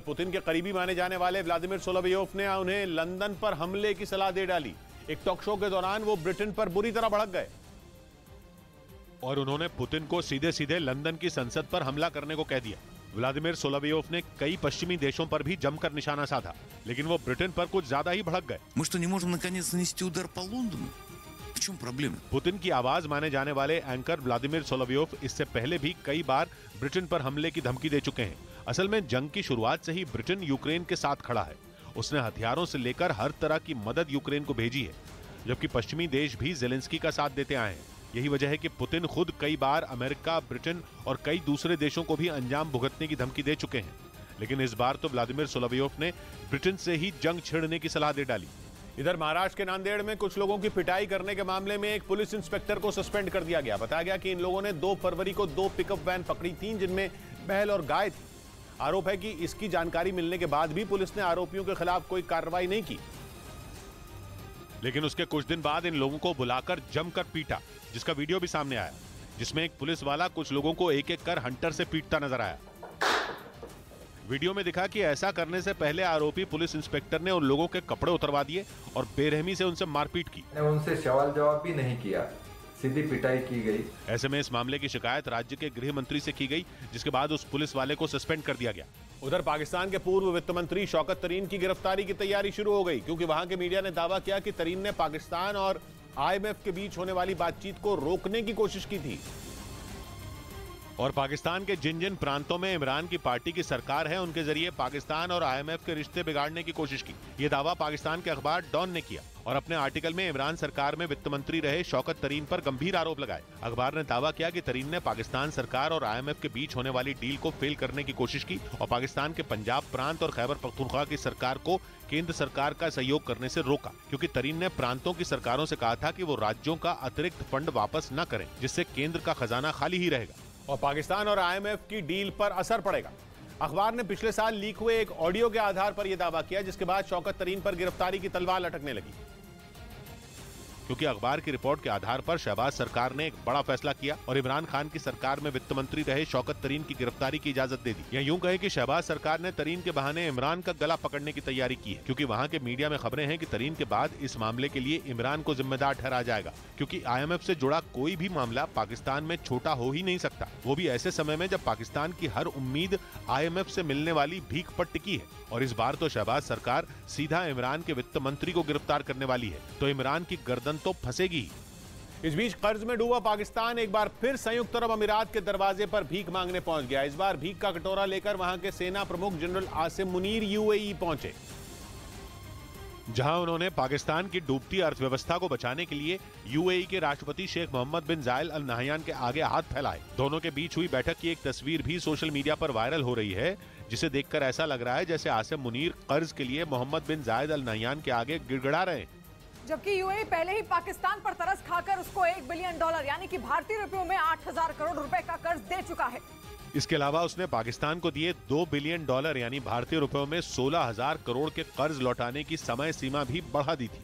Putin के करीबी माने जाने वाले व्लादिमीर सोलोवियोव ने उन्हें लंदन पर हमले की सलाह दे डाली। एक टॉक शो के दौरान वो ब्रिटेन पर बुरी तरह भड़क गए और उन्होंने पुतिन को सीधे सीधे लंदन की संसद पर हमला करने को कह दिया। व्लादिमीर सोलोवियोव ने कई पश्चिमी देशों पर भी जमकर निशाना साधा, लेकिन वो ब्रिटेन पर कुछ ज्यादा ही भड़क गए। पुतिन की आवाज माने जाने वाले एंकर व्लादिमीर सोलोवियोव इससे पहले भी कई बार ब्रिटेन पर हमले की धमकी दे चुके हैं। असल में जंग की शुरुआत से ही ब्रिटेन यूक्रेन के साथ खड़ा है। उसने हथियारों से लेकर हर तरह की मदद यूक्रेन को भेजी है, जबकि पश्चिमी देश भी ज़ेलेंस्की का साथ देते आए हैं। यही वजह है कि पुतिन खुद कई बार अमेरिका, ब्रिटेन और कई दूसरे देशों को भी अंजाम भुगतने की धमकी दे चुके हैं। लेकिन इस बार तो व्लादिमीर सोलोवियोव ने ब्रिटेन से ही जंग छेड़ने की सलाह दे डाली। इधर महाराष्ट्र के नांदेड़ में कुछ लोगों की पिटाई करने के मामले में एक पुलिस इंस्पेक्टर को सस्पेंड कर दिया गया। बताया गया कि इन लोगों ने 2 फरवरी को 2 पिकअप वैन पकड़ी थी, जिनमें बैल और गाय थी। आरोप है कि इसकी जानकारी मिलने के बाद भी पुलिस ने आरोपियों के खिलाफ कोई कार्रवाई नहीं की। लेकिन उसके कुछ दिन बाद इन लोगों को बुलाकर जमकर पीटा, जिसका वीडियो भी सामने आया, जिसमें एक पुलिस वाला कुछ लोगों को एक-एक कर हंटर से पीटता नजर आया। वीडियो में दिखा कि ऐसा करने से पहले आरोपी पुलिस इंस्पेक्टर ने उन लोगों के कपड़े उतरवा दिए और बेरहमी से उनसे मारपीट की। उनसे सवाल जवाब भी नहीं किया, सीधी पिटाई की गई। ऐसे में इस मामले की शिकायत राज्य के गृह मंत्री से की गई, जिसके बाद उस पुलिस वाले को सस्पेंड कर दिया गया। उधर पाकिस्तान के पूर्व वित्त मंत्री शौकत तरीन की गिरफ्तारी की तैयारी शुरू हो गई, क्योंकि वहां के मीडिया ने दावा किया कि तरीन ने पाकिस्तान और IMF के बीच होने वाली बातचीत को रोकने की कोशिश की थी। और पाकिस्तान के जिन जिन प्रांतों में इमरान की पार्टी की सरकार है, उनके जरिए पाकिस्तान और IMF के रिश्ते बिगाड़ने की कोशिश की। यह दावा पाकिस्तान के अखबार डॉन ने किया और अपने आर्टिकल में इमरान सरकार में वित्त मंत्री रहे शौकत तरीन पर गंभीर आरोप लगाए। अखबार ने दावा किया कि तरीन ने पाकिस्तान सरकार और IMF के बीच होने वाली डील को फेल करने की कोशिश की और पाकिस्तान के पंजाब प्रांत और खैबर पख्तूनख्वा की सरकार को केंद्र सरकार का सहयोग करने से रोका, क्योंकि तरीन ने प्रांतों की सरकारों से कहा था कि वो राज्यों का अतिरिक्त फंड वापस न करें, जिससे केंद्र का खजाना खाली ही रहेगा और पाकिस्तान और IMF की डील पर असर पड़ेगा। अखबार ने पिछले साल लीक हुए एक ऑडियो के आधार पर यह दावा किया, जिसके बाद शौकत तरीन पर गिरफ्तारी की तलवार लटकने लगी। क्योंकि अखबार की रिपोर्ट के आधार पर शहबाज सरकार ने एक बड़ा फैसला किया और इमरान खान की सरकार में वित्त मंत्री रहे शौकत तरीन की गिरफ्तारी की इजाजत दे दी। या यूं कहे कि शहबाज सरकार ने तरीन के बहाने इमरान का गला पकड़ने की तैयारी की है, क्योंकि वहां के मीडिया में खबरें हैं कि तरीन के बाद इस मामले के लिए इमरान को जिम्मेदार ठहराया जाएगा, क्योंकि IMF से जुड़ा कोई भी मामला पाकिस्तान में छोटा हो ही नहीं सकता, वो भी ऐसे समय में जब पाकिस्तान की हर उम्मीद IMF से मिलने वाली भीख पर टिकी है। और इस बार तो शहबाज सरकार सीधा इमरान के वित्त मंत्री को गिरफ्तार करने वाली है, तो इमरान की गर्दन तो फंसेगी। इस बीच कर्ज में डूबा पाकिस्तान एक बार फिर संयुक्त अरब अमीरात के दरवाजे पर भीख मांगने पहुंच गया। इस बार भीख का कटोरा लेकर वहां के सेना प्रमुख जनरल आसिम मुनीर UAE पहुंचे, जहां उन्होंने पाकिस्तान की डूबती अर्थव्यवस्था को बचाने के लिए UAE के राष्ट्रपति शेख मोहम्मद बिन जायद अल नहयान के आगे हाथ फैलाए। दोनों के बीच हुई बैठक की एक तस्वीर भी सोशल मीडिया पर वायरल हो रही है, जिसे देखकर ऐसा लग रहा है जैसे आसिम मुनीर कर्ज के लिए मोहम्मद बिन जायद अल नहयान के आगे गिड़गिड़ा रहे हैं। जबकि UAE पहले ही पाकिस्तान पर तरस खाकर उसको $1 बिलियन यानी कि भारतीय रुपयों में 8,000 करोड़ रुपए का कर्ज दे चुका है। इसके अलावा उसने पाकिस्तान को दिए $2 बिलियन यानी भारतीय रुपयों में 16,000 करोड़ के कर्ज लौटाने की समय सीमा भी बढ़ा दी थी।